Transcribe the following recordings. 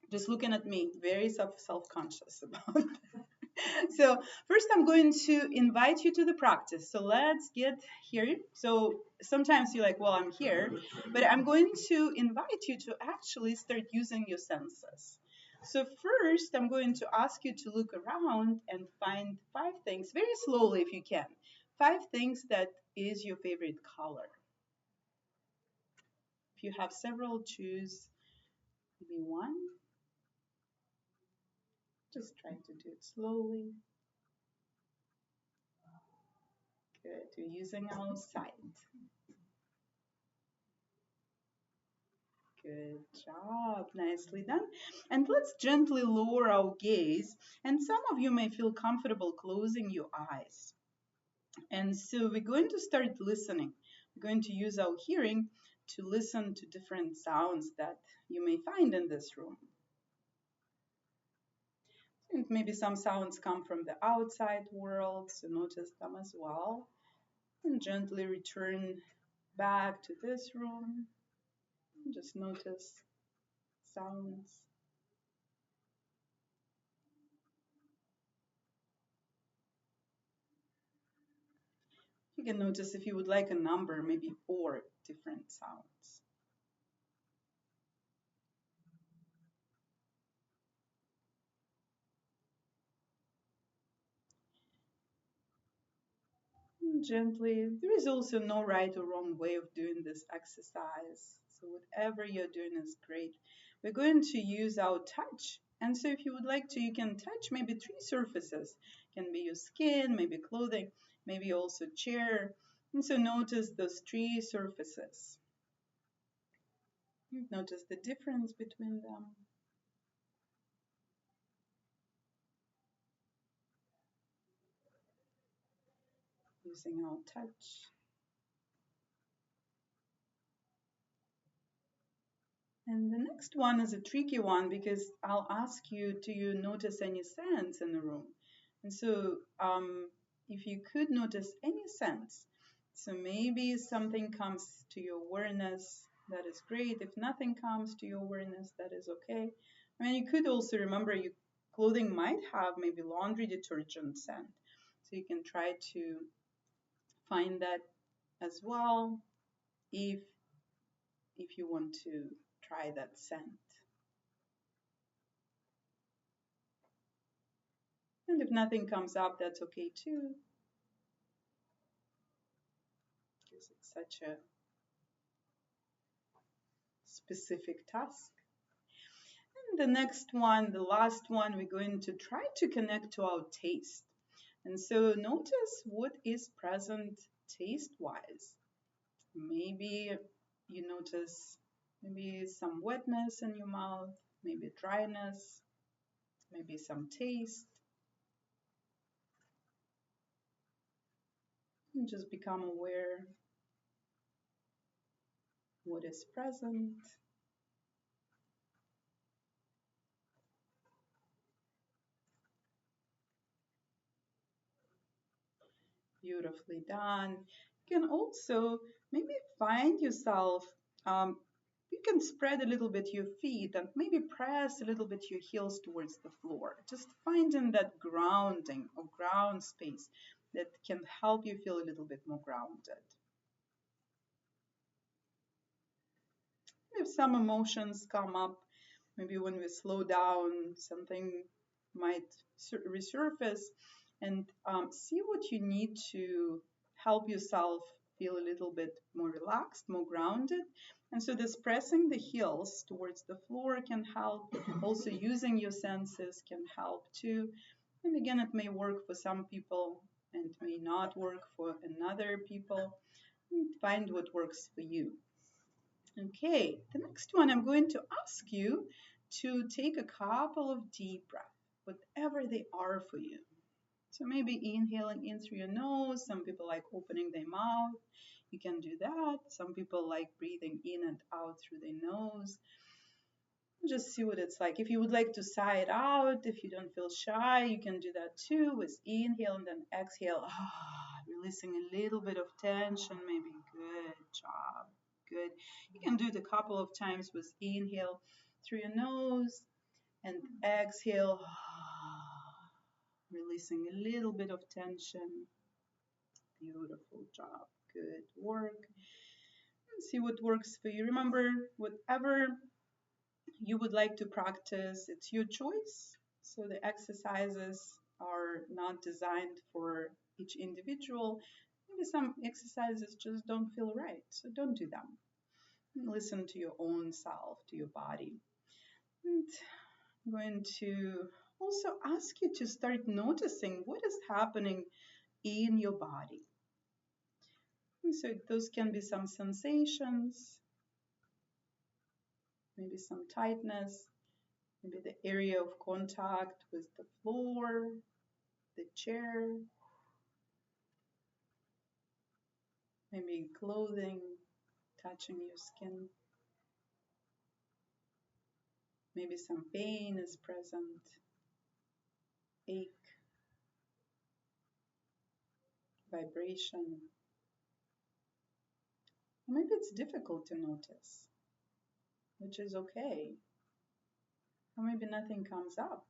Just looking at me, very self-conscious about it. So first I'm going to invite you to the practice. So let's get here. So sometimes you're like, well, I'm here, but I'm going to invite you to actually start using your senses. So first I'm going to ask you to look around and find 5 things, very slowly if you can. 5 things that is your favorite color. If you have several, choose maybe one. Just try to do it slowly. Good. You're using our sight. Good job. Nicely done. And let's gently lower our gaze. And some of you may feel comfortable closing your eyes. And so we're going to start listening. We're going to use our hearing to listen to different sounds that you may find in this room. And maybe some sounds come from the outside world, so notice them as well. And gently return back to this room. Just notice sounds. You can notice if you would like a number, maybe 4 different sounds. And gently, there is also no right or wrong way of doing this exercise. So whatever you're doing is great. We're going to use our touch. And so if you would like to, you can touch maybe 3 surfaces. It can be your skin, maybe clothing, maybe also chair. And so notice those 3 surfaces. Notice the difference between them. Using our touch. And the next one is a tricky one because I'll ask you, do you notice any scents in the room? And so if you could notice any scents, so maybe something comes to your awareness, that is great. If nothing comes to your awareness, that is okay. I mean, you could also remember your clothing might have maybe laundry detergent scent. So you can try to find that as well if you want to try that scent. And if nothing comes up, that's okay too, because it's such a specific task. And the next one, the last one, we're going to try to connect to our taste. And so notice what is present taste-wise. Maybe you notice maybe some wetness in your mouth, maybe dryness, maybe some taste. And just become aware what is present. Beautifully done. You can also maybe find yourself, you can spread a little bit your feet and maybe press a little bit your heels towards the floor. Just finding that grounding or ground space that can help you feel a little bit more grounded. If some emotions come up, maybe when we slow down, something might resurface, and see what you need to help yourself feel a little bit more relaxed, more grounded. And so this pressing the heels towards the floor can help. Also using your senses can help too. And again, it may work for some people and it may not work for another people. Find what works for you. Okay, the next one, I'm going to ask you to take a couple of deep breaths, whatever they are for you. So maybe inhaling in through your nose. Some people like opening their mouth. You can do that. Some people like breathing in and out through their nose. Just see what it's like. If you would like to sigh it out, if you don't feel shy, you can do that too with inhale and then exhale. Releasing a little bit of tension, maybe. Good job. Good. You can do it a couple of times with inhale through your nose And exhale, releasing a little bit of tension. Beautiful job. Good work. And see what works for you. Remember, whatever you would like to practice, it's your choice. So the exercises are not designed for each individual. Maybe some exercises just don't feel right, so don't do them. Listen to your own self, to your body. And I'm going to also ask you to start noticing what is happening in your body. And so those can be some sensations, maybe some tightness, maybe the area of contact with the floor, the chair, maybe clothing touching your skin. Maybe some pain is present, ache, vibration. Or maybe it's difficult to notice, which is okay. Or maybe nothing comes up,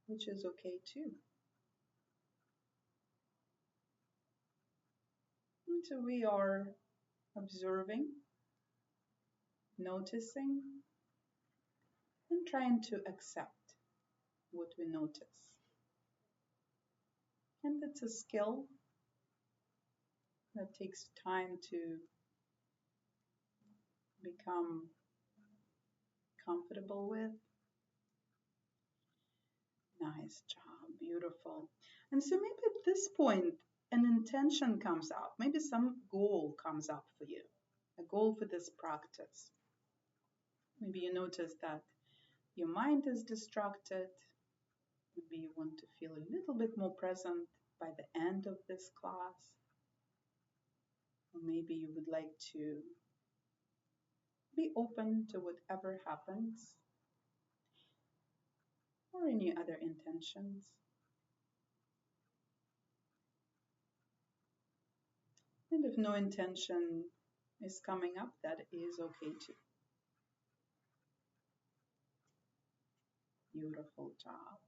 which is okay too. And so we are observing, noticing, and trying to accept what we notice. And it's a skill that takes time to become comfortable with. Nice job, beautiful. And so maybe at this point, an intention comes up. Maybe some goal comes up for you, a goal for this practice. Maybe you notice that your mind is distracted. Maybe you want to feel a little bit more present by the end of this class. Or maybe you would like to be open to whatever happens, or any other intentions. And if no intention is coming up, that is okay too. Beautiful job.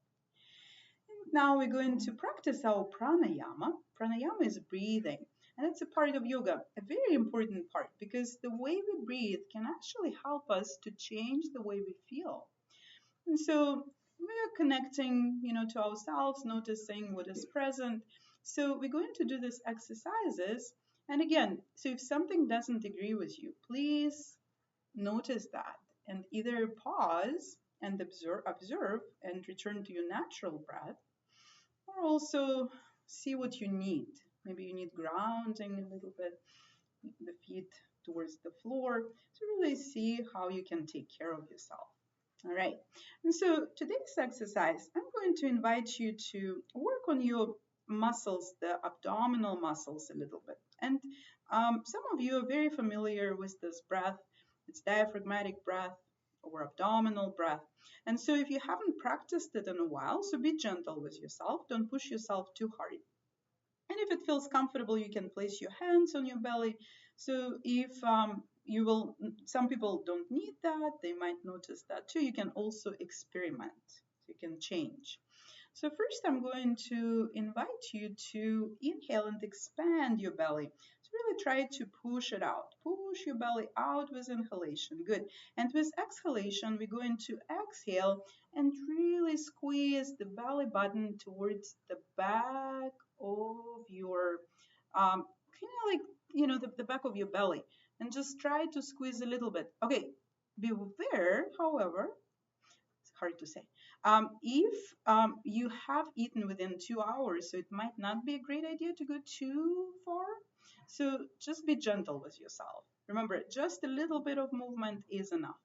And now we're going to practice our pranayama. Pranayama is breathing, and it's a part of yoga, a very important part, because the way we breathe can actually help us to change the way we feel. And so we are connecting, to ourselves, noticing what is present. So we're going to do these exercises. And again, so if something doesn't agree with you, please notice that and either pause and observe and return to your natural breath, or also see what you need. Maybe you need grounding a little bit, the feet towards the floor, to really see how you can take care of yourself. All right. And so today's exercise, I'm going to invite you to work on your muscles, the abdominal muscles, a little bit. And some of you are very familiar with this breath. It's diaphragmatic breath or abdominal breath. And so if you haven't practiced it in a while, so be gentle with yourself. Don't push yourself too hard. And if it feels comfortable, you can place your hands on your belly. So if you will, some people don't need that, they might notice that too. You can also experiment, you can change. So first I'm going to invite you to inhale and expand your belly. So really try to push it out. Push your belly out with inhalation. Good. And with exhalation, we're going to exhale and really squeeze the belly button towards the back of your, kind of like, the back of your belly. And just try to squeeze a little bit. Okay, beware, however, it's hard to say. If you have eaten within 2 hours, so it might not be a great idea to go too far. So just be gentle with yourself. Remember, just a little bit of movement is enough.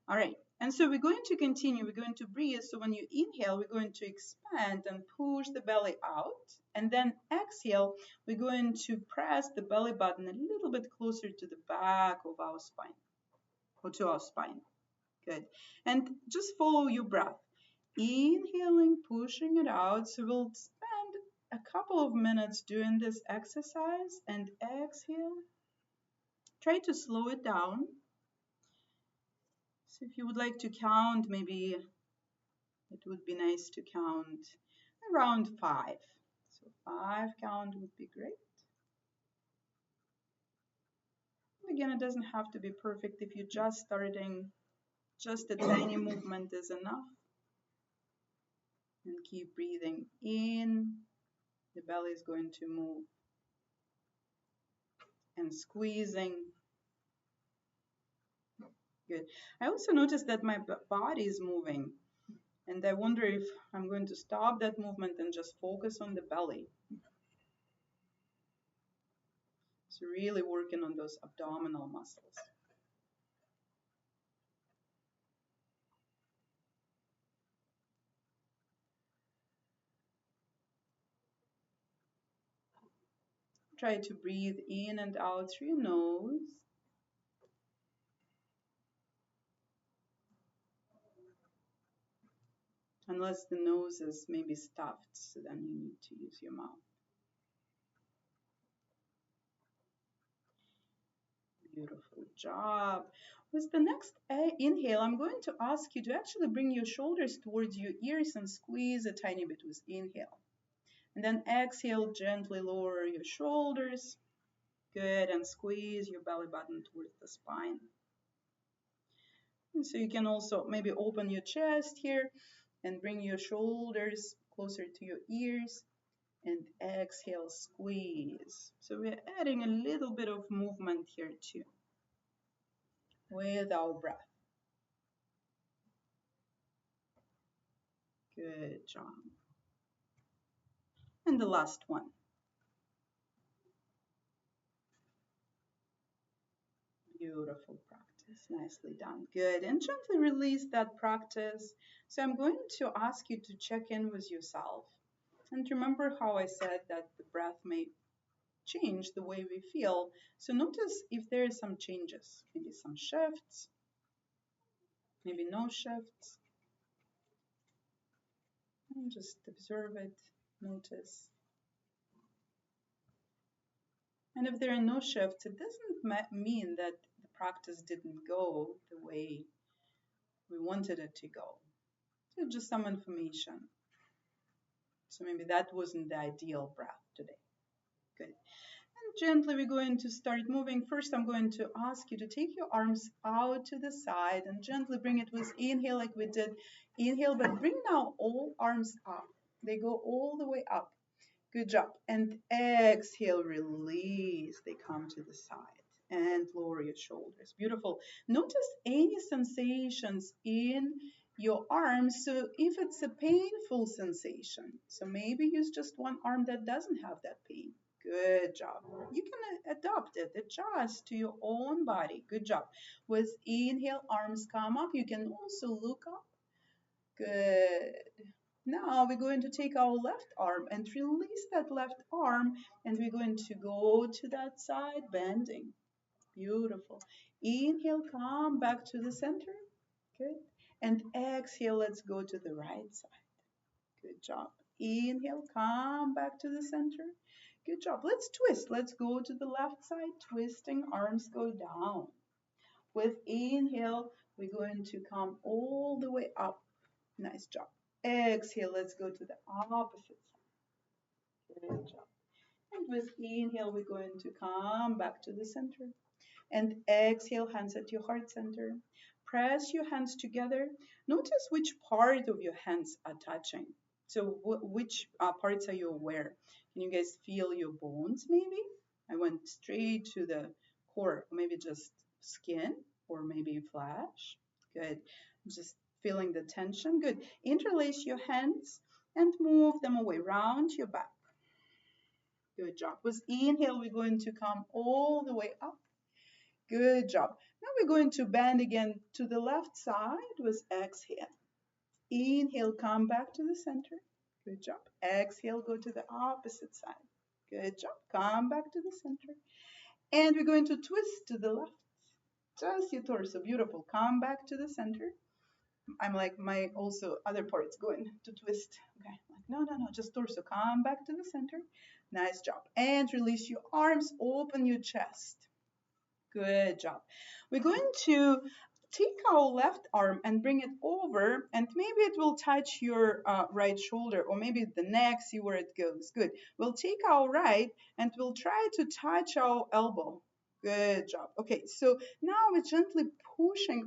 All right, and so we're going to continue. We're going to breathe. So when you inhale, we're going to expand and push the belly out. And then exhale, we're going to press the belly button a little bit closer to the back of our spine, or to our spine. Good. And just follow your breath. Inhaling, pushing it out. So we'll spend a couple of minutes doing this exercise, and exhale. Try to slow it down. So if you would like to count maybe It would be nice to count around 5. So 5 count would be great. Again, it doesn't have to be perfect. If you're just starting, just a tiny movement is enough. And keep breathing in. The belly is going to move. And squeezing. Good. I also noticed that my body is moving. And I wonder if I'm going to stop that movement and just focus on the belly. So really working on those abdominal muscles. Try to breathe in and out through your nose. Unless the nose is maybe stuffed, so then you need to use your mouth. Beautiful job. With the next inhale, I'm going to ask you to actually bring your shoulders towards your ears and squeeze a tiny bit with inhale. And then exhale, gently lower your shoulders. Good, and squeeze your belly button towards the spine. And so you can also maybe open your chest here and bring your shoulders closer to your ears. And exhale, squeeze. So we're adding a little bit of movement here too with our breath. Good job. And the last one. Beautiful practice. Nicely done. Good. And gently release that practice. So I'm going to ask you to check in with yourself. And remember how I said that the breath may change the way we feel. So notice if there are some changes, maybe some shifts, maybe no shifts. And just observe it, notice. And if there are no shifts, it doesn't mean that the practice didn't go the way we wanted it to go. So just some information. So maybe that wasn't the ideal breath today. Good. And gently we're going to start moving. First, I'm going to ask you to take your arms out to the side and gently bring it with inhale like we did. Inhale, but bring now all arms up. They go all the way up. Good job. And exhale, release. They come to the side and lower your shoulders. Beautiful. Notice any sensations in your arms. So if it's a painful sensation, so maybe use just one arm that doesn't have that pain. Good job. You can adopt it, adjust to your own body. Good job. With inhale, arms come up. You can also look up. Good. Now we're going to take our left arm and release that left arm, and we're going to go to that side, bending. Beautiful. Inhale, come back to the center. Good. And exhale, let's go to the right side. Good job. Inhale, come back to the center. Good job. Let's twist. Let's go to the left side, twisting, arms go down. With inhale, we're going to come all the way up. Nice job. Exhale, let's go to the opposite side. Good job. And with inhale, we're going to come back to the center. And exhale, hands at your heart center. Press your hands together. Notice which part of your hands are touching. So which parts are you aware? Can you guys feel your bones maybe? I went straight to the core, maybe just skin or maybe flesh. Good. Just feeling the tension. Good. Interlace your hands and move them away, round your back. Good job. With inhale, we're going to come all the way up. Good job. Now we're going to bend again to the left side with exhale. Inhale, come back to the center. Good job. Exhale, go to the opposite side. Good job. Come back to the center. And we're going to twist to the left. Just your torso. Beautiful. Come back to the center. I'm like my also other parts going to twist. Okay. Like, no. Just torso. Come back to the center. Nice job. And release your arms. Open your chest. Good job. We're going to take our left arm and bring it over, and maybe it will touch your right shoulder, or maybe the neck, see where it goes. Good. We'll take our right and we'll try to touch our elbow. Good job. Okay, so now we're gently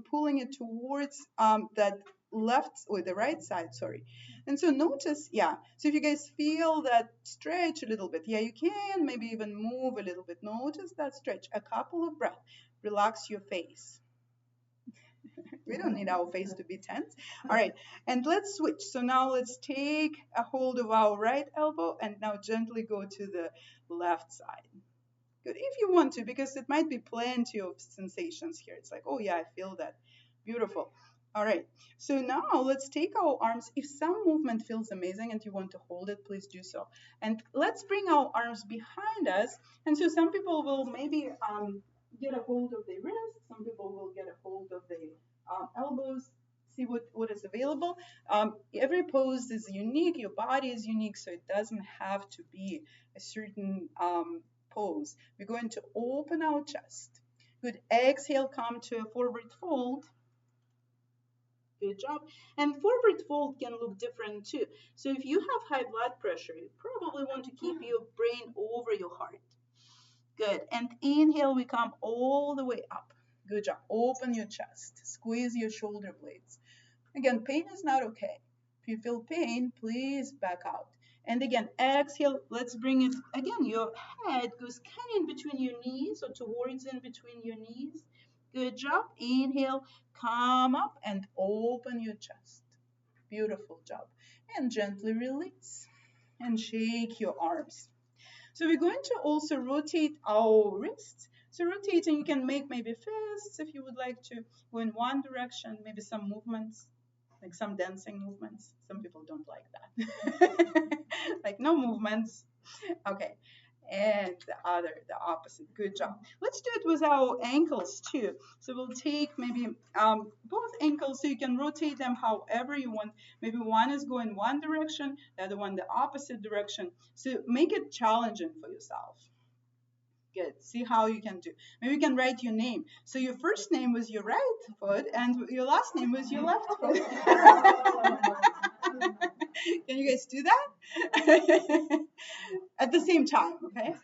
pulling it towards that left or the right side, sorry. And so notice, yeah, so if you guys feel that stretch a little bit, yeah, you can maybe even move a little bit. Notice that stretch. A couple of breaths. Relax your face. We don't need our face to be tense. All right, and let's switch. So now let's take a hold of our right elbow and now gently go to the left side. Good, if you want to, because it might be plenty of sensations here. It's like, oh yeah, I feel that. Beautiful. All right, so now let's take our arms. If some movement feels amazing and you want to hold it, please do so. And let's bring our arms behind us. And so some people will maybe get a hold of the wrist. Some people will get a hold of the elbows. See what is available. Every pose is unique. Your body is unique, so it doesn't have to be a certain pose. We're going to open our chest. Good. Exhale, come to a forward fold. Good job. And forward fold can look different too. So if you have high blood pressure, you probably want to keep your brain over your heart. Good. And inhale, we come all the way up. Good job. Open your chest. Squeeze your shoulder blades. Again, pain is not okay. If you feel pain, please back out. And again, exhale. Let's bring it. Again, your head goes kind of in between your knees or towards in between your knees. Good job. Inhale, come up and open your chest. Beautiful job. And gently release and shake your arms. So we're going to also rotate our wrists. So rotating, you can make maybe fists if you would like to go in one direction, maybe some movements, like some dancing movements. Some people don't like that. Like no movements. Okay. And the opposite. Good job. Let's do it with our ankles too. So we'll take maybe both ankles, so you can rotate them however you want. Maybe one is going one direction, the other one the opposite direction. So make it challenging for yourself. Good. See how you can do. Maybe you can write your name. So your first name was your right foot, and your last name was your left foot. Can you guys do that? At the same time, okay?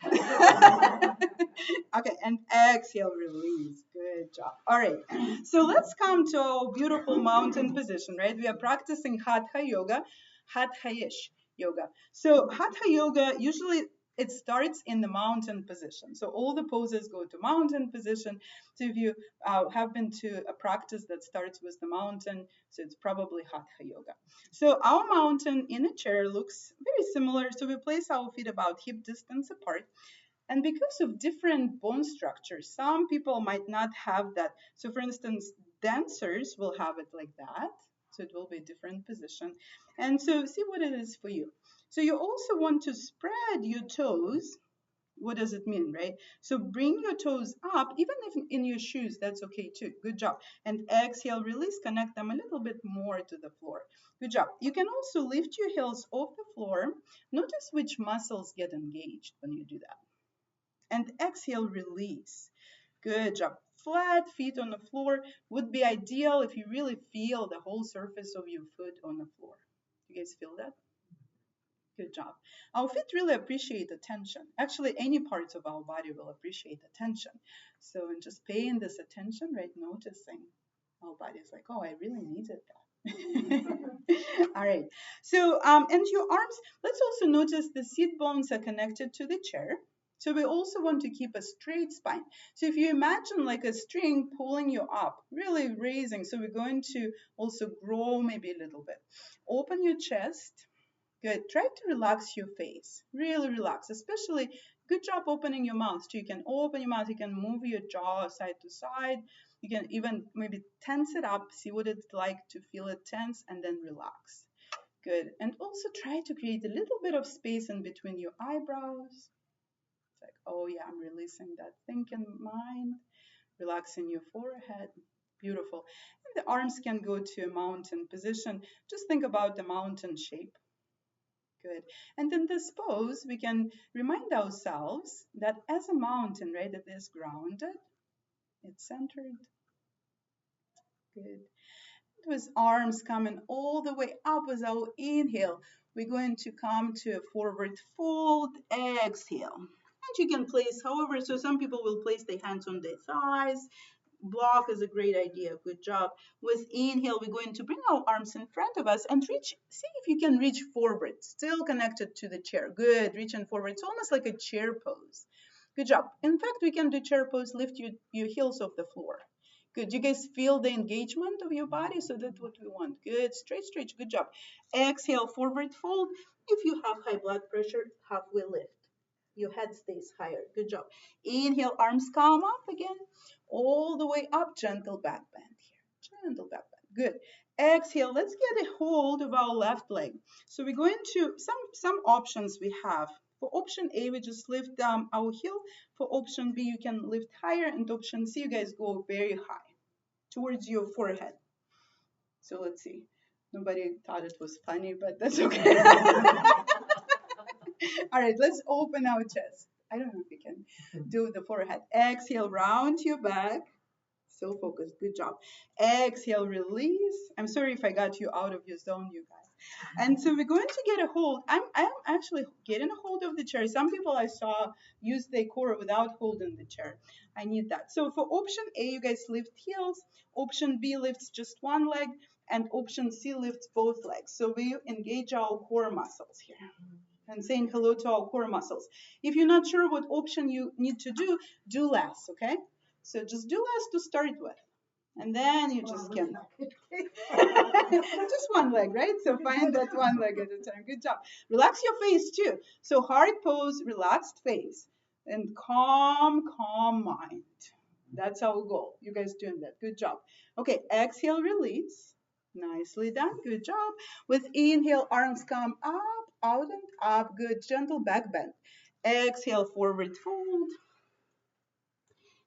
Okay, and exhale, release. Good job. All right, so let's come to our beautiful mountain position, right? We are practicing Hatha Yoga, Hatha-ish yoga. So Hatha Yoga, usually it starts in the mountain position. So all the poses go to mountain position. So if you have been to a practice that starts with the mountain, so it's probably Hatha Yoga. So our mountain in a chair looks very similar. So we place our feet about hip distance apart. And because of different bone structures, some people might not have that. So for instance, dancers will have it like that. So it will be a different position. And so see what it is for you. So you also want to spread your toes. What does it mean, right? So bring your toes up, even if in your shoes, that's okay too. Good job. And exhale, release, connect them a little bit more to the floor. Good job. You can also lift your heels off the floor. Notice which muscles get engaged when you do that. And exhale, release. Good job. Flat feet on the floor would be ideal if you really feel the whole surface of your foot on the floor. You guys feel that? Good job. Our feet really appreciate attention. Actually, any parts of our body will appreciate attention. So, in just paying this attention, right, noticing our body is like, oh, I really needed that. All right. So, and your arms, let's also notice the seat bones are connected to the chair. So we also want to keep a straight spine. So if you imagine like a string pulling you up, really raising. So we're going to also grow maybe a little bit. Open your chest. Good. Try to relax your face. Really relax. Especially, good job opening your mouth too. You can open your mouth. You can move your jaw side to side. You can even maybe tense it up. See what it's like to feel it tense and then relax. Good. And also try to create a little bit of space in between your eyebrows. It's like, oh yeah, I'm releasing that thinking mind. Relaxing your forehead. Beautiful. And the arms can go to a mountain position. Just think about the mountain shape. Good. And in this pose, we can remind ourselves that as a mountain, right, it is grounded, it's centered, Good. With arms coming all the way up with our inhale, we're going to come to a forward fold, exhale. And you can place, however, so some people will place their hands on their thighs. Block is a great idea. Good job. With inhale, we're going to bring our arms in front of us and reach. See if you can reach forward, still connected to the chair. Good. Reaching forward. It's almost like a chair pose. Good job. In fact, we can do chair pose. Lift your heels off the floor. Good. You guys feel the engagement of your body? So that's what we want. Good. Straight, straight. Good job. Exhale, forward fold. If you have high blood pressure, halfway lift. Your head stays higher. Good job. Inhale, arms come up again. All the way up. Gentle back bend here. Gentle back bend. Good. Exhale. Let's get a hold of our left leg. So we're going to, some options we have. For option A, we just lift our heel. For option B, you can lift higher. And option C, you guys go very high towards your forehead. So let's see. Nobody thought it was funny, but that's okay. All right, let's open our chest. I don't know if you can do the forehead. Exhale, round your back. So focused. Good job. Exhale, release. I'm sorry if I got you out of your zone, you guys. And so we're going to get a hold. I'm actually getting a hold of the chair. Some people I saw use their core without holding the chair. I need that. So for option A, you guys lift heels. Option B lifts just one leg. And option C lifts both legs. So we engage our core muscles here and saying hello to our core muscles. If you're not sure what option you need to do less, okay? So just do less to start with. And then you just can. Just one leg, right? So find that one leg at a time. Good job. Relax your face too. So hard pose, relaxed face, and calm mind. That's our goal. You guys doing that. Good job. Okay, exhale, release. Nicely done. Good job. With inhale, arms come up, out and up. Good. Gentle back bend. Exhale, forward fold.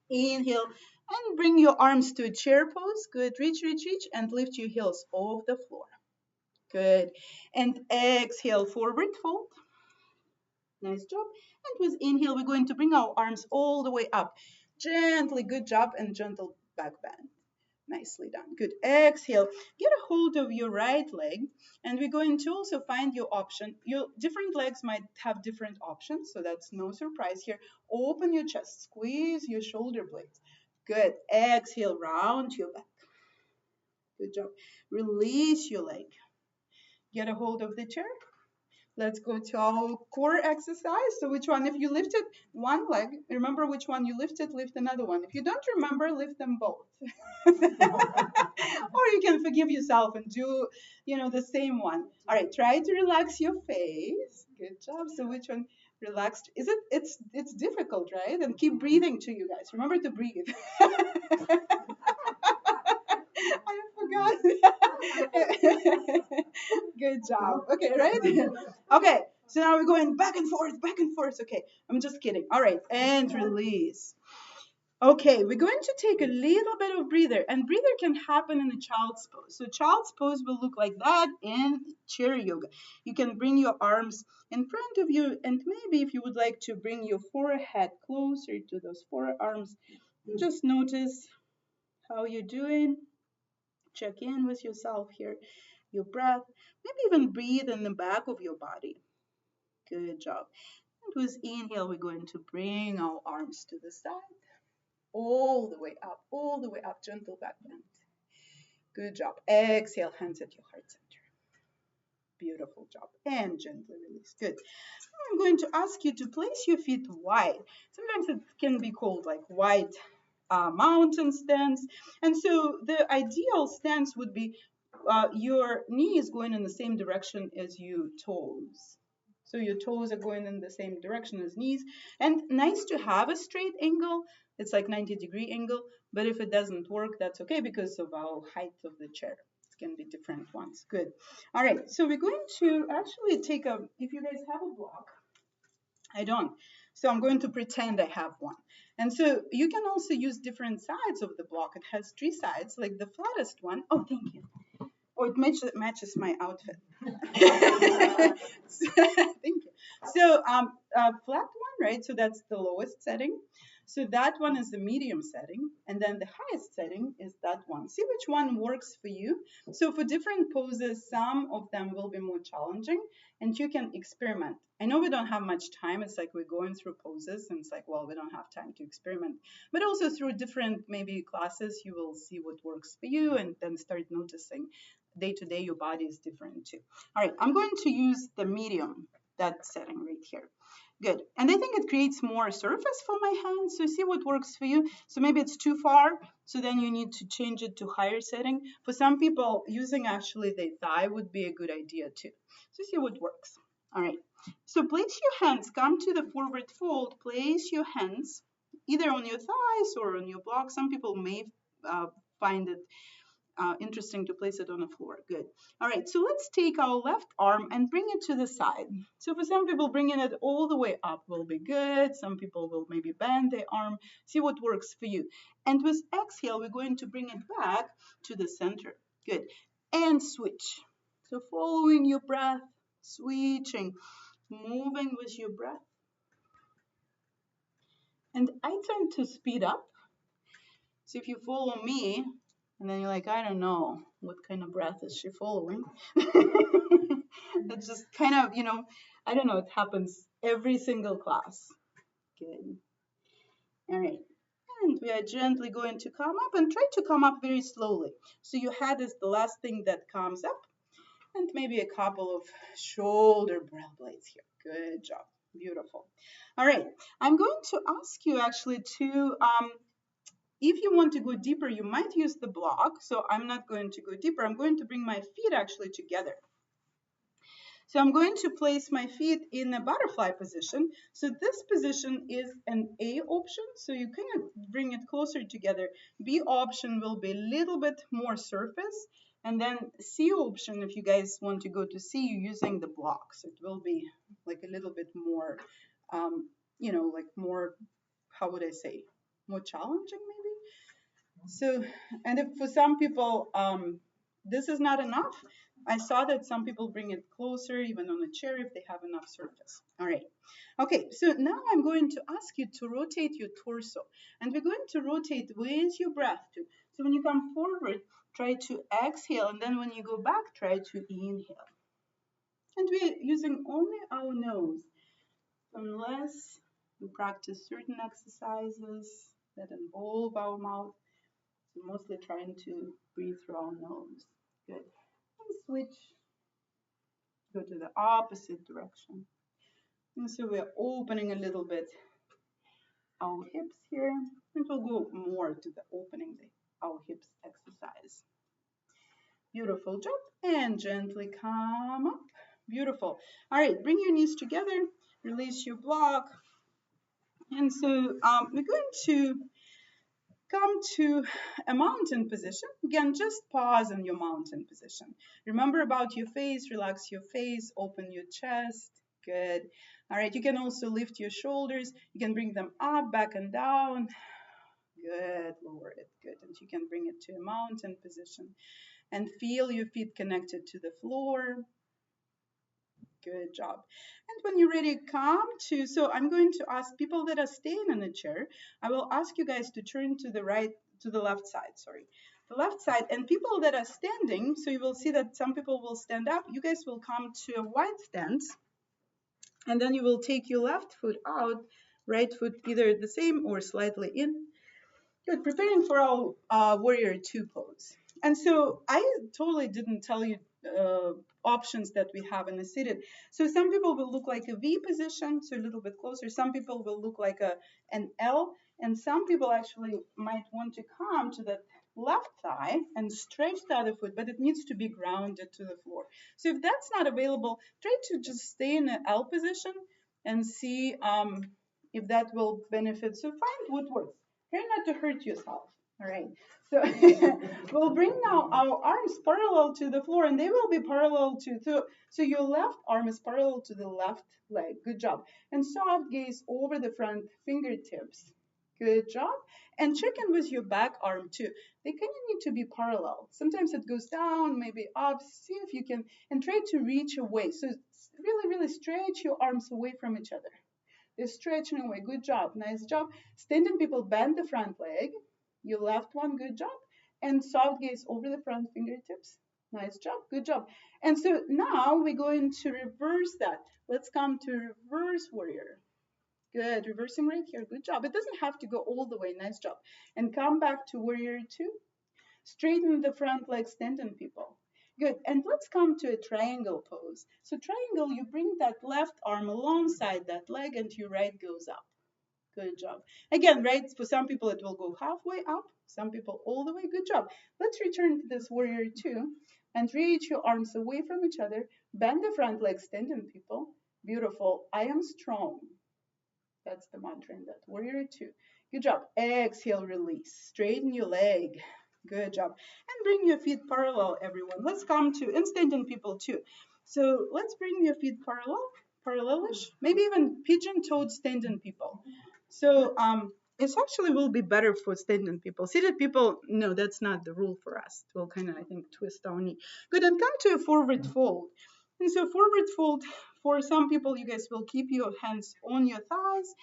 Inhale and bring your arms to a chair pose. Good. Reach, reach, reach, and lift your heels off the floor. Good. And exhale, forward fold. Nice job. And with inhale, we're going to bring our arms all the way up. Gently. Good job. And gentle back bend. Nicely done. Good. Exhale. Get a hold of your right leg. And we're going to also find your option. Your different legs might have different options, so that's no surprise here. Open your chest. Squeeze your shoulder blades. Good. Exhale. Round your back. Good job. Release your leg. Get a hold of the chair. Let's go to our core exercise. So which one? If you lifted one leg, remember which one you lifted, lift another one. If you don't remember, lift them both. Or you can forgive yourself and do, the same one. All right, try to relax your face. Good job. So which one? Relaxed. Is it? It's difficult, right? And keep breathing too, you guys. Remember to breathe. I forgot. Good job. Okay, right? Okay, so now we're going back and forth, back and forth. Okay, I'm just kidding. All right, and release. Okay, we're going to take a little bit of breather, and breather can happen in a child's pose. So child's pose will look like that in chair yoga. You can bring your arms in front of you, and maybe if you would like to bring your forehead closer to those forearms, just notice how you're doing. Check in with yourself here, your breath. Maybe even breathe in the back of your body. Good job. And with inhale, we're going to bring our arms to the side, all the way up, gentle back bend. Good job. Exhale, hands at your heart center. Beautiful job. And gently release. Good. Now I'm going to ask you to place your feet wide. Sometimes it can be called like wide mountain stance. And so the ideal stance would be your knee is going in the same direction as your toes. So your toes are going in the same direction as knees. And nice to have a straight angle. It's like 90-degree angle. But if it doesn't work, that's okay because of our height of the chair. It can be different ones. Good. All right. So we're going to actually take if you guys have a block. I don't. So I'm going to pretend I have one. And so you can also use different sides of the block. It has three sides, like the flattest one. Oh, thank you. Oh, it matches my outfit. Thank you. So flat one, right? So that's the lowest setting. So that one is the medium setting, and then the highest setting is that one. See which one works for you. So for different poses, some of them will be more challenging, and you can experiment. I know we don't have much time. It's like we're going through poses, and it's like, well, we don't have time to experiment. But also through different maybe classes, you will see what works for you, and then start noticing day to day your body is different too. All right, I'm going to use the medium, that setting right here. Good. And I think it creates more surface for my hands. So see what works for you. So maybe it's too far. So then you need to change it to higher setting. For some people, using actually the thigh would be a good idea too. So see what works. All right. So place your hands, come to the forward fold, place your hands either on your thighs or on your block. Some people may find it interesting to place it on the floor. Good. All right, so let's take our left arm and bring it to the side. So for some people, bringing it all the way up will be good. Some people will maybe bend their arm. See what works for you. And with exhale, we're going to bring it back to the center. Good. And switch. So following your breath, switching, moving with your breath. And I tend to speed up. So if you follow me, and then you're like, I don't know, what kind of breath is she following? It's just kind of, I don't know, it happens every single class. Good. All right. And we are gently going to come up and try to come up very slowly. So your head is the last thing that comes up, and maybe a couple of shoulder blades here. Good job. Beautiful. All right. I'm going to ask you actually to if you want to go deeper, you might use the block. So I'm not going to go deeper. I'm going to bring my feet actually together. So I'm going to place my feet in a butterfly position. So this position is an A option. So you kind of bring it closer together. B option will be a little bit more surface. And then C option, if you guys want to go to C, you're using the blocks. It will be like a little bit more, like more, how would I say, more challenging maybe? So, and if for some people, this is not enough. I saw that some people bring it closer, even on a chair, if they have enough surface. All right. Okay, so now I'm going to ask you to rotate your torso. And we're going to rotate with your breath too. So when you come forward, try to exhale. And then when you go back, try to inhale. And we're using only our nose. Unless we practice certain exercises that involve our mouth, so mostly trying to breathe through our nose. Good. And switch. Go to the opposite direction. And so we're opening a little bit our hips here. And we'll go more to the opening our hips exercise. Beautiful job. And gently come up. Beautiful. All right, bring your knees together. Release your block. And so we're going to come to a mountain position. Again, just pause in your mountain position. Remember about your face, relax your face, open your chest. Good. All right, you can also lift your shoulders. You can bring them up, back and down. Good, lower it, good. And you can bring it to a mountain position. And feel your feet connected to the floor. Good job. And when you're ready, come to, so I'm going to ask people that are staying in the chair, I will ask you guys to turn to the left side, sorry. The left side, and people that are standing, so you will see that some people will stand up, you guys will come to a wide stance, and then you will take your left foot out, right foot either the same or slightly in. Good, preparing for our warrior two pose. And so I totally didn't tell you options that we have in the seated. So some people will look like a V position, so a little bit closer. Some people will look like an L, and some people actually might want to come to the left thigh and stretch the other foot, but it needs to be grounded to the floor. So if that's not available, try to just stay in the L position and see if that will benefit. So find what works. Try not to hurt yourself. All right. So we'll bring now our arms parallel to the floor, and they will be parallel to. So your left arm is parallel to the left leg. Good job. And soft gaze over the front fingertips. Good job. And check in with your back arm too. They kind of need to be parallel. Sometimes it goes down, maybe up. See if you can, and try to reach away. So really, really stretch your arms away from each other. They're stretching away. Good job. Nice job. Standing people, bend the front leg. Your left one. Good job. And soft gaze over the front fingertips. Nice job. Good job. And so now we're going to reverse that. Let's come to reverse warrior. Good. Reversing right here. Good job. It doesn't have to go all the way. Nice job. And come back to warrior two. Straighten the front leg, standing people. Good. And let's come to a triangle pose. So triangle, you bring that left arm alongside that leg and your right goes up. Good job. Again, right, for some people it will go halfway up, some people all the way. Good job. Let's return to this warrior two and reach your arms away from each other. Bend the front leg, standing people. Beautiful. I am strong. That's the mantra in that. Warrior two. Good job. Exhale, release. Straighten your leg. Good job. And bring your feet parallel, everyone. Let's come to standing people too. So let's bring your feet parallel, parallelish, maybe even pigeon-toed standing people. So it actually will be better for standing people. Seated people, no, that's not the rule for us. It will kind of, I think, twist our knee. Good, and come to a forward fold. And so forward fold, for some people, you guys will keep your hands on your thighs.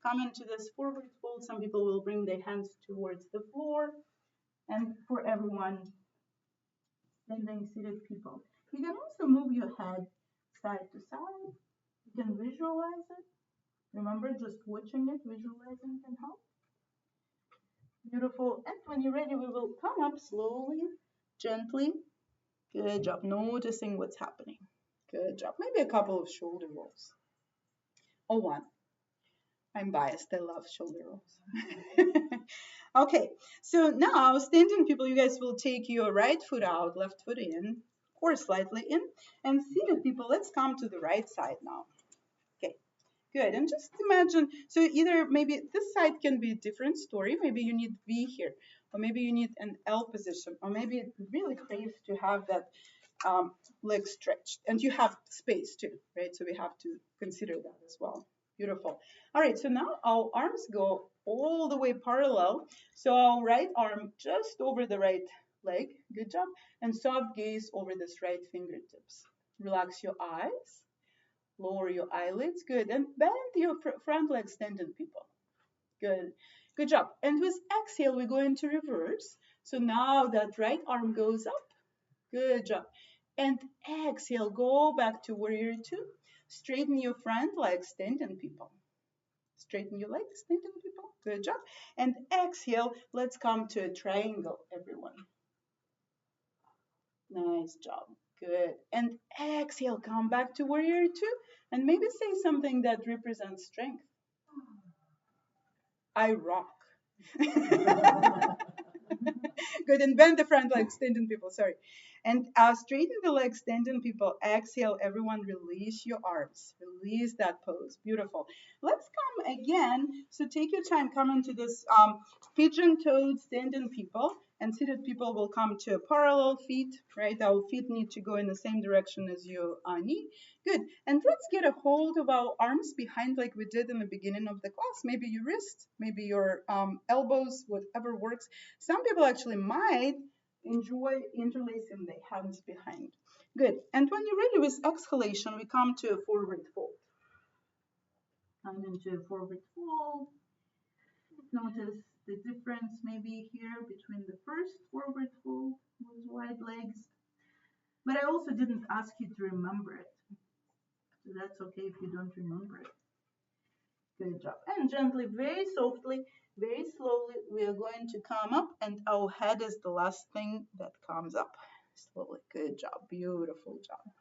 Come into this forward fold. Some people will bring their hands towards the floor. And for everyone, standing seated people, you can also move your head side to side. You can visualize it. Remember, just watching it, visualizing can help. Beautiful. And when you're ready, we will come up slowly, gently. Good job. Noticing what's happening. Good job. Maybe a couple of shoulder rolls. Or one. I'm biased. I love shoulder rolls. Okay. So now, standing people, you guys will take your right foot out, left foot in, or slightly in. And seated people, let's come to the right side now. Okay. Good. And just imagine, so either maybe this side can be a different story. Maybe you need V here, or maybe you need an L position, or maybe it really craves to have that leg stretched. And you have space too, right? So we have to consider that as well. Beautiful. All right, so now our arms go all the way parallel. So our right arm just over the right leg. Good job. And soft gaze over this right fingertips. Relax your eyes. Lower your eyelids. Good. And bend your front leg, standing people. Good. Good job. And with exhale, we're going to reverse. So now that right arm goes up. Good job. And exhale, go back to warrior two. Straighten your front leg, standing people. Straighten your legs, standing people. Good job. And exhale, let's come to a triangle, everyone. Nice job. Good. And exhale, come back to warrior two. And maybe say something that represents strength. I rock. Good. And bend the front leg, standing people. Sorry. And straighten the legs, standing people. Exhale, everyone. Release your arms. Release that pose. Beautiful. Let's come again. So take your time. Come into this pigeon-toed standing people. And seated people will come to parallel feet, right? Our feet need to go in the same direction as your knee. Good. And let's get a hold of our arms behind like we did in the beginning of the class. Maybe your wrist, maybe your elbows, whatever works. Some people actually might enjoy interlacing their hands behind. Good. And when you're ready with exhalation, we come to a forward fold. Come into a forward fold. Notice the difference maybe here between the first forward fold with wide legs. But I also didn't ask you to remember it. So that's okay if you don't remember it. Good job. And gently, very softly, very slowly, we are going to come up, and our head is the last thing that comes up. Slowly. Good job. Beautiful job.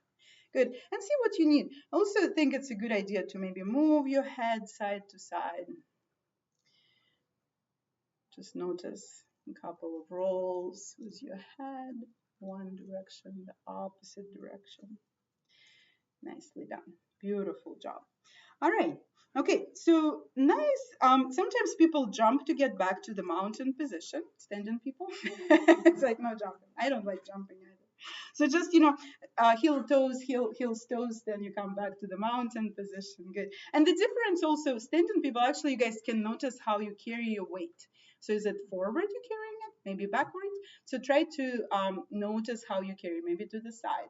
Good. And see what you need. I also think it's a good idea to maybe move your head side to side. Just notice a couple of rolls with your head, one direction, the opposite direction. Nicely done. Beautiful job. All right. Okay, so nice. Sometimes people jump to get back to the mountain position. Standing people. It's like no jumping. I don't like jumping either. So just, heel toes, heels toes, then you come back to the mountain position. Good. And the difference also, standing people, actually, you guys can notice how you carry your weight. So is it forward you're carrying it? Maybe backwards? So try to notice how you carry, maybe to the side.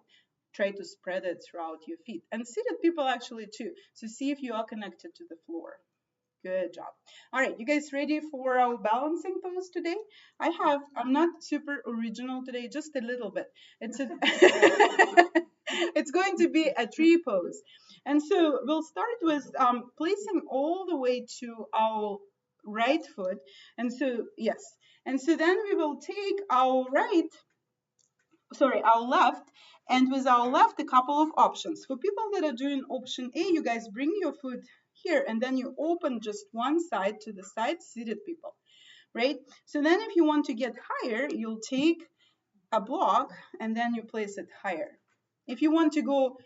try to spread it throughout your feet. And seated people actually too. So see if you are connected to the floor. Good job. All right, you guys ready for our balancing pose today? I'm not super original today, just a little bit. It's a, it's going to be a tree pose. And so we'll start with placing all the way to our right foot. And so, yes. And so then we will take our left, and with our left, a couple of options. For people that are doing option A, you guys bring your foot here, and then you open just one side to the side, seated people, right? So then if you want to get higher, you'll take a block, and then you place it higher. If you want to go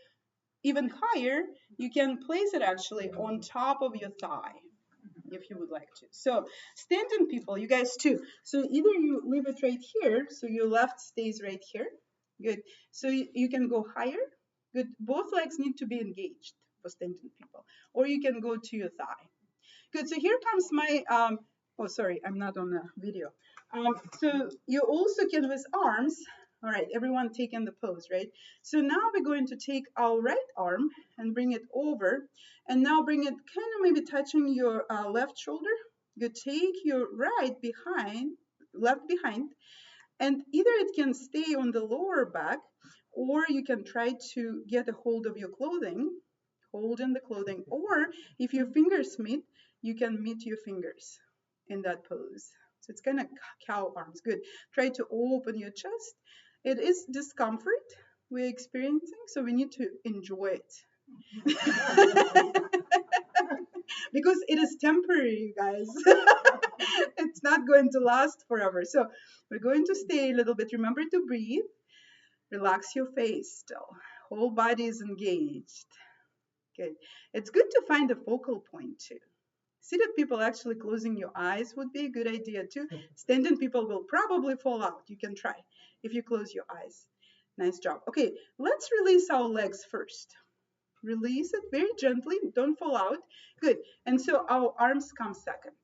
even higher, you can place it actually on top of your thigh, if you would like to. So standing people, you guys too. So either you leave it right here, so your left stays right here. Good. So you can go higher. Good. Both legs need to be engaged for standing people. Or you can go to your thigh. Good. So here comes my, oh, sorry, I'm not on the video. So you also can with arms. All right, everyone taking the pose, right? So now we're going to take our right arm and bring it over, and now bring it kind of maybe touching your left shoulder. You take your left behind, and either it can stay on the lower back, or you can try to get a hold of your clothing, hold in the clothing, or if your fingers meet, you can meet your fingers in that pose. So it's kind of cow arms. Good. Try to open your chest. It is discomfort we're experiencing, so we need to enjoy it. Because it is temporary, guys. It's not going to last forever. So we're going to stay a little bit. Remember to breathe. Relax your face still. Whole body is engaged. Good. It's good to find a focal point too. Seated people actually closing your eyes would be a good idea too. Standing people will probably fall out. You can try if you close your eyes. Nice job. Okay, let's release our legs first. Release it very gently. Don't fall out. Good. And so our arms come second.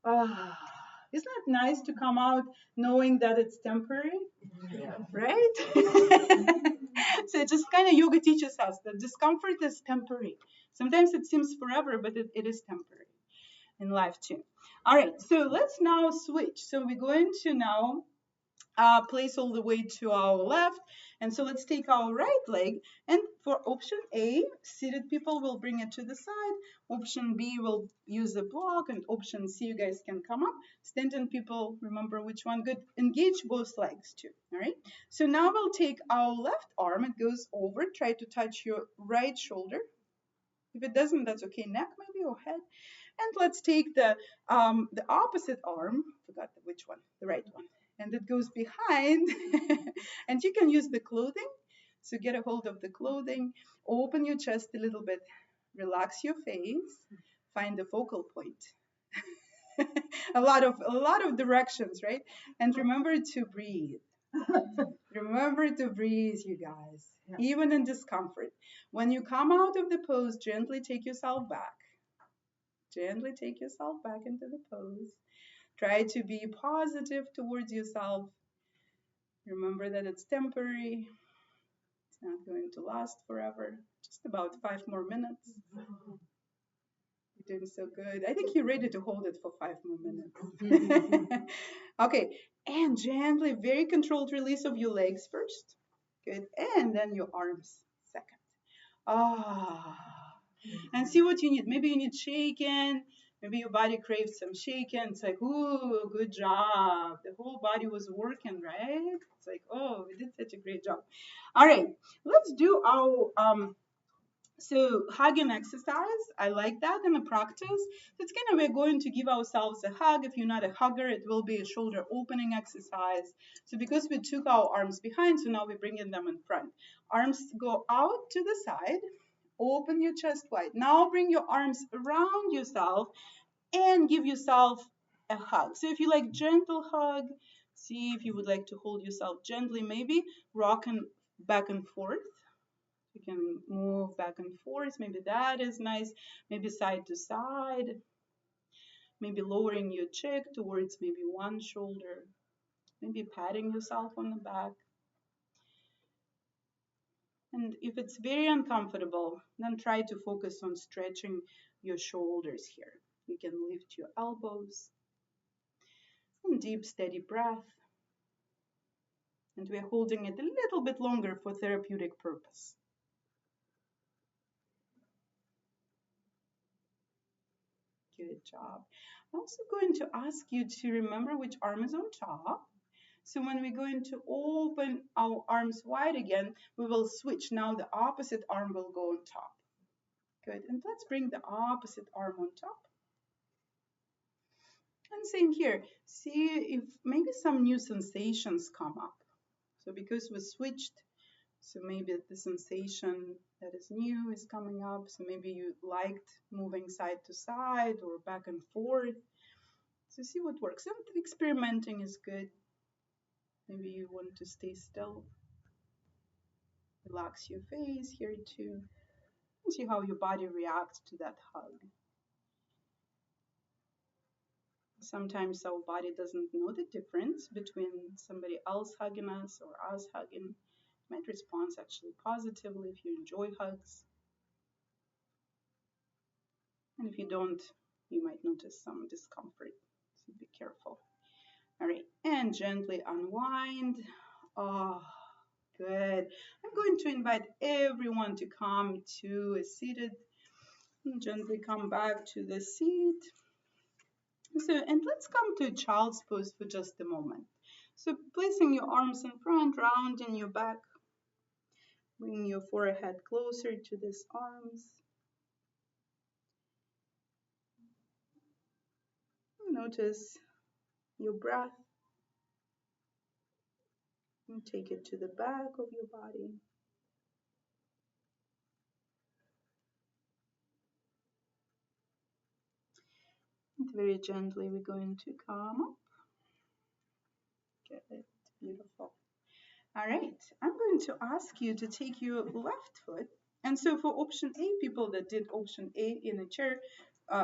Ah, isn't it nice to come out knowing that it's temporary? Yeah. Right? So just kind of yoga teaches us that discomfort is temporary. Sometimes it seems forever, but it is temporary in life too. All right, so let's now switch. So we're going to now place all the way to our left. And so let's take our right leg. And for option A, seated people will bring it to the side. Option B will use the block. And option C, you guys can come up. Standing people, remember which one. Good. Engage both legs too. All right. So now we'll take our left arm. It goes over. Try to touch your right shoulder. If it doesn't, that's okay. Neck maybe or head. And let's take the opposite arm. Forgot which one. The right one. And it goes behind. And you can use the clothing. So get a hold of the clothing. Open your chest a little bit. Relax your face. Find the focal point. a lot of directions, right? And remember to breathe. Remember to breathe, you guys. Yeah. Even in discomfort. When you come out of the pose, gently take yourself back. Gently take yourself back into the pose. Try to be positive towards yourself. Remember that it's temporary. It's not going to last forever. Just about 5 more minutes. You're doing so good. I think you're ready to hold it for 5 more minutes. Okay, and gently, very controlled release of your legs first. Good, and then your arms second. Ah, and see what you need. Maybe you need shaking. Maybe your body craves some shaking. It's like, ooh, good job. The whole body was working, right? It's like, oh, we did such a great job. All right, let's do our so hugging exercise. I like that in the practice. It's kind of we're going to give ourselves a hug. If you're not a hugger, it will be a shoulder opening exercise. So because we took our arms behind, so now we're bringing them in front. Arms go out to the side. Open your chest wide. Now bring your arms around yourself and give yourself a hug. So if you like gentle hug, see if you would like to hold yourself gently, maybe rocking back and forth. You can move back and forth. Maybe that is nice. Maybe side to side. Maybe lowering your cheek towards maybe one shoulder. Maybe patting yourself on the back. And if it's very uncomfortable, then try to focus on stretching your shoulders here. You can lift your elbows. And deep, steady breath. And we're holding it a little bit longer for therapeutic purpose. Good job. I'm also going to ask you to remember which arm is on top. So when we're going to open our arms wide again, we will switch. Now the opposite arm will go on top. Good. And let's bring the opposite arm on top. And same here. See if maybe some new sensations come up. So because we switched, so maybe the sensation that is new is coming up. So maybe you liked moving side to side or back and forth. So see what works. And experimenting is good. Maybe you want to stay still. Relax your face here too. And see how your body reacts to that hug. Sometimes our body doesn't know the difference between somebody else hugging us or us hugging. It might respond actually positively if you enjoy hugs. And if you don't, you might notice some discomfort. So be careful. All right, and gently unwind. Oh, good. I'm going to invite everyone to come to a seated and gently come back to the seat. So, and let's come to child's pose for just a moment. So, placing your arms in front, rounding your back, bringing your forehead closer to these arms. Notice your breath and take it to the back of your body. And very gently, we're going to come up. Good, beautiful. All right, I'm going to ask you to take your left foot. And so for option A, people that did option A in a chair,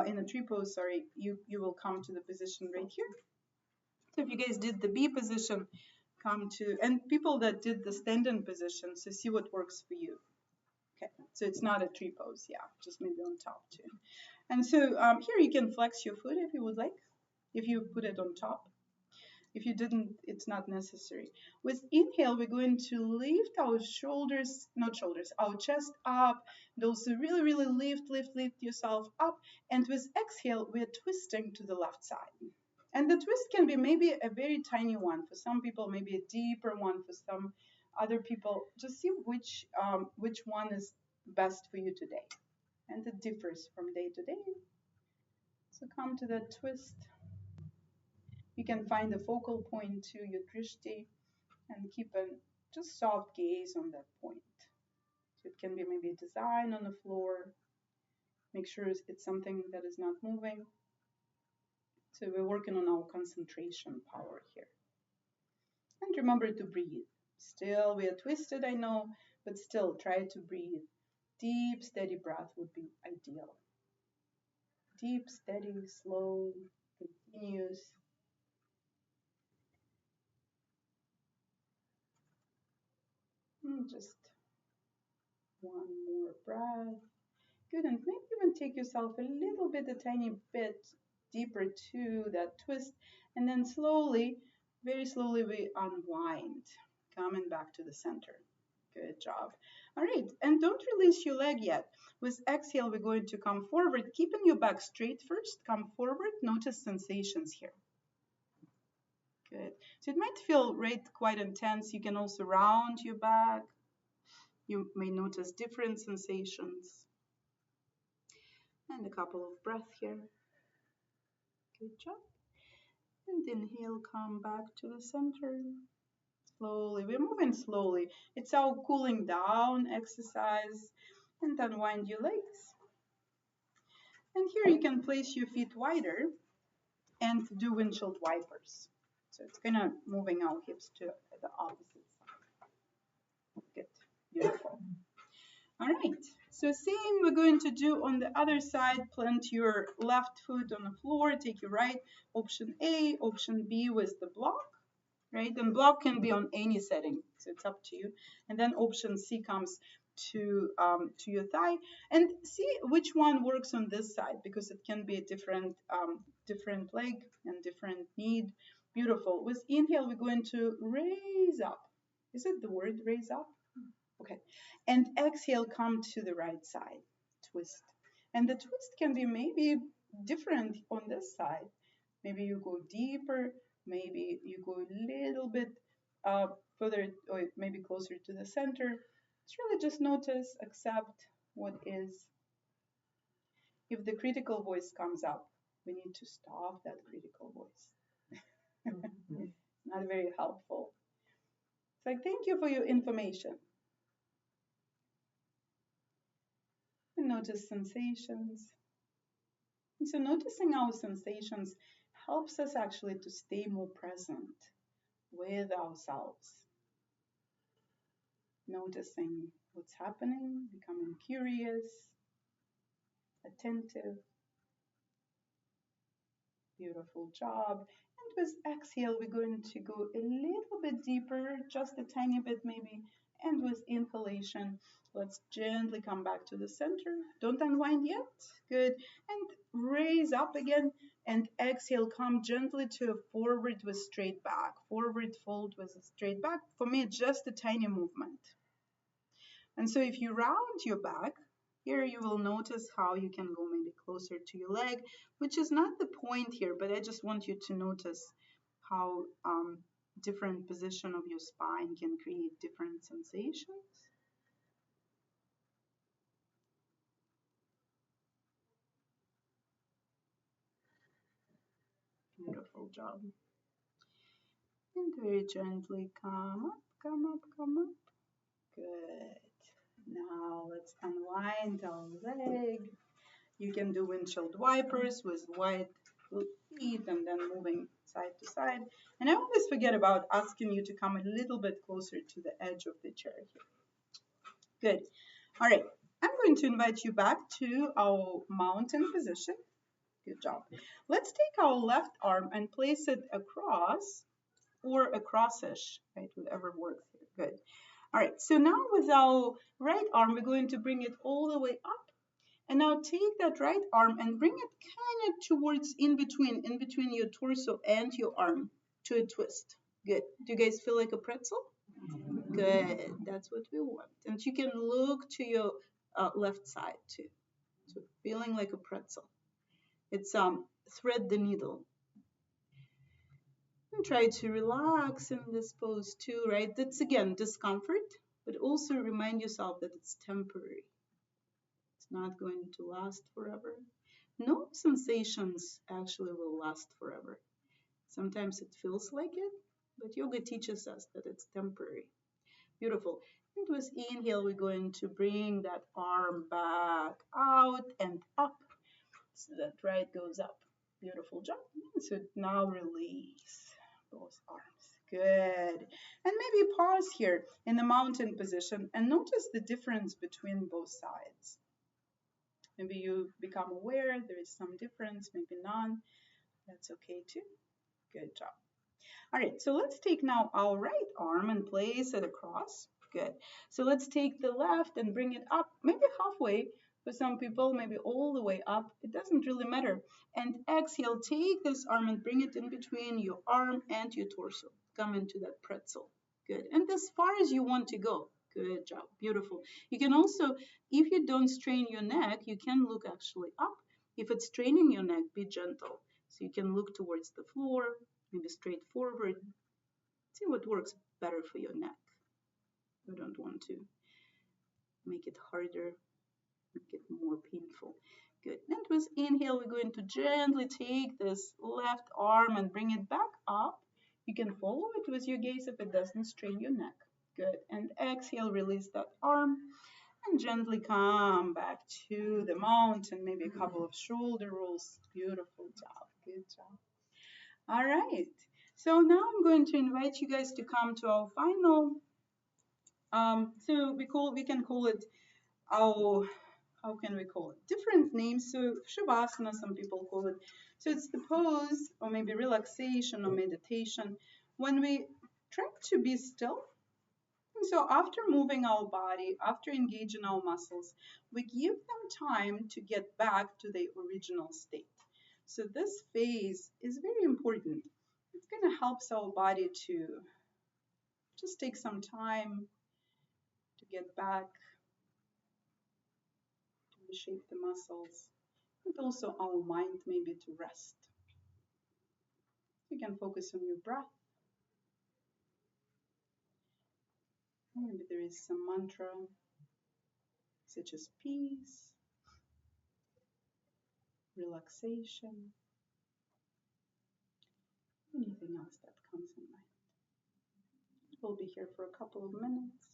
in a tree pose, sorry, you will come to the position right here. So if you guys did the B position, come to, and people that did the stand-in position, so see what works for you. Okay, so it's not a tree pose, yeah, just maybe on top too. And so here you can flex your foot if you would like, if you put it on top. If you didn't, it's not necessary. With inhale, we're going to lift our shoulders, not shoulders, our chest up. And also really, really lift yourself up. And with exhale, we're twisting to the left side. And the twist can be maybe a very tiny one. For some people, maybe a deeper one. For some other people, just see which one is best for you today. And it differs from day to day. So come to that twist. You can find the focal point to your drishti and keep a just soft gaze on that point. So it can be maybe a design on the floor. Make sure it's something that is not moving. So we're working on our concentration power here. And remember to breathe. Still, we are twisted, I know, but still try to breathe. Deep, steady breath would be ideal. Deep, steady, slow, continuous. And just one more breath. Good, and maybe even take yourself a little bit, a tiny bit deeper to that twist, and then slowly, very slowly, we unwind, coming back to the center. Good job. All right, and don't release your leg yet. With exhale, we're going to come forward, keeping your back straight first. Come forward, notice sensations here. Good. So it might feel right quite intense. You can also round your back. You may notice different sensations. And a couple of breaths here. Good job. And inhale, come back to the center. Slowly, we're moving slowly. It's our cooling down exercise. And unwind your legs. And here you can place your feet wider and do windshield wipers. So it's kind of moving our hips to the opposite side. Good, beautiful. All right, so same we're going to do on the other side. Plant your left foot on the floor, take your right, option A, option B with the block, right? And block can be on any setting, so it's up to you. And then option C comes to your thigh, and see which one works on this side, because it can be a different leg and different need. Beautiful. With inhale, we're going to raise up. Is it the word raise up? Okay. And exhale, come to the right side, twist. And the twist can be maybe different on this side. Maybe you go deeper, maybe you go a little bit further, or maybe closer to the center. It's really just notice, accept what is. If the critical voice comes up, we need to stop that critical voice. Not very helpful. It's like, thank you for your information. And notice sensations. And so noticing our sensations helps us actually to stay more present with ourselves. Noticing what's happening, becoming curious, attentive. Beautiful job. And with exhale, we're going to go a little bit deeper, just a tiny bit maybe. And with inhalation, let's gently come back to the center. Don't unwind yet. Good. And raise up again. And exhale, come gently to a forward with straight back. Forward fold with a straight back. For me, it's just a tiny movement. And so if you round your back, here you will notice how you can go maybe closer to your leg, which is not the point here, but I just want you to notice how different position of your spine can create different sensations. Beautiful job. And very gently come up, come up, come up. Good. Now let's unwind our leg. You can do windshield wipers with wide feet and then moving side to side. And I always forget about asking you to come a little bit closer to the edge of the chair here. Good. All right. I'm going to invite you back to our mountain position. Good job. Let's take our left arm and place it across or across-ish, right? Whatever works here. Good. All right. So now with our right arm, we're going to bring it all the way up. And now take that right arm and bring it kind of towards in between your torso and your arm to a twist. Good. Do you guys feel like a pretzel? Good. That's what we want. And you can look to your left side too. So feeling like a pretzel. It's thread the needle. And try to relax in this pose too, right? That's again discomfort, but also remind yourself that it's temporary. It's not going to last forever. No sensations actually will last forever. Sometimes it feels like it, but yoga teaches us that it's temporary. Beautiful. And with inhale, we're going to bring that arm back out and up so that right goes up. Beautiful job. So now release both arms. Good. And maybe pause here in the mountain position and notice the difference between both sides. Maybe you become aware there is some difference, maybe none. That's okay too. Good job. All right, so let's take now our right arm and place it across. Good. So let's take the left and bring it up, maybe halfway for some people, maybe all the way up. It doesn't really matter. And exhale, take this arm and bring it in between your arm and your torso. Come into that pretzel. Good. And as far as you want to go. Good job. Beautiful. You can also, if you don't strain your neck, you can look actually up. If it's straining your neck, be gentle. So you can look towards the floor, maybe straight forward. See what works better for your neck. We don't want to make it harder, make it more painful. Good. And with inhale, we're going to gently take this left arm and bring it back up. You can follow it with your gaze if it doesn't strain your neck. Good. And exhale, release that arm and gently come back to the mountain. Maybe a couple of shoulder rolls. Beautiful job. Good job. All right. So now I'm going to invite you guys to come to our final. So we can call it our, how can we call it? Different names. So Shavasana, some people call it. So it's the pose, or maybe relaxation or meditation. When we try to be still, And so after moving our body, after engaging our muscles, we give them time to get back to their original state. So this phase is very important. It's going to help our body to just take some time to get back, to reshape the muscles, and also our mind maybe to rest. You can focus on your breath. Maybe there is some mantra such as peace, relaxation, anything else that comes in mind. We'll be here for a couple of minutes.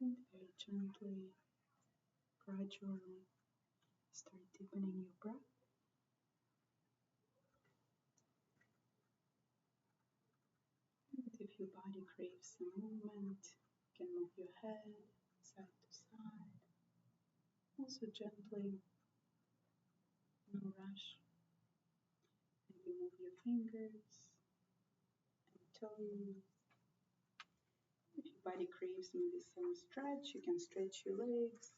And very gently, gradually start deepening your breath. And if your body craves some movement, you can move your head side to side. Also gently, no rush. Maybe move your fingers and toes. If your body craves maybe some stretch, you can stretch your legs,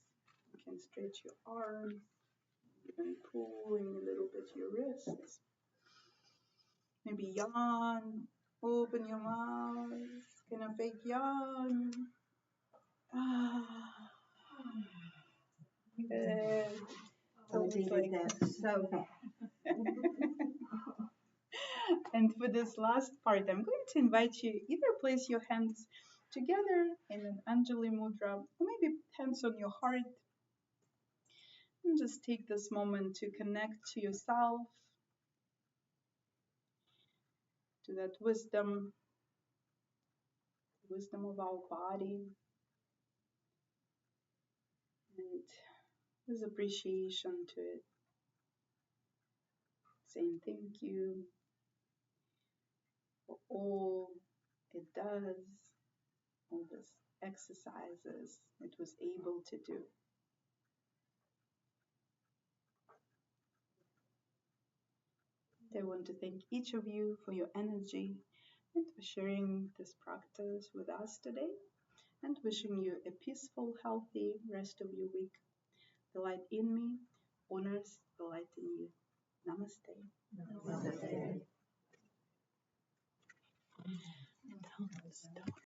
you can stretch your arms, even pulling a little bit your wrists. Maybe yawn, open your mouth, kind of fake yawn. Ah. Good. Always like that. So And for this last part, I'm going to invite you either place your hands together in an Anjali Mudra, or maybe hands on your heart, and just take this moment to connect to yourself, to that wisdom of our body, and with appreciation to it, saying thank you for all it does, all these exercises it was able to do. I want to thank each of you for your energy and for sharing this practice with us today, and wishing you a peaceful, healthy rest of your week. The light in me honors the light in you. Namaste. Namaste. And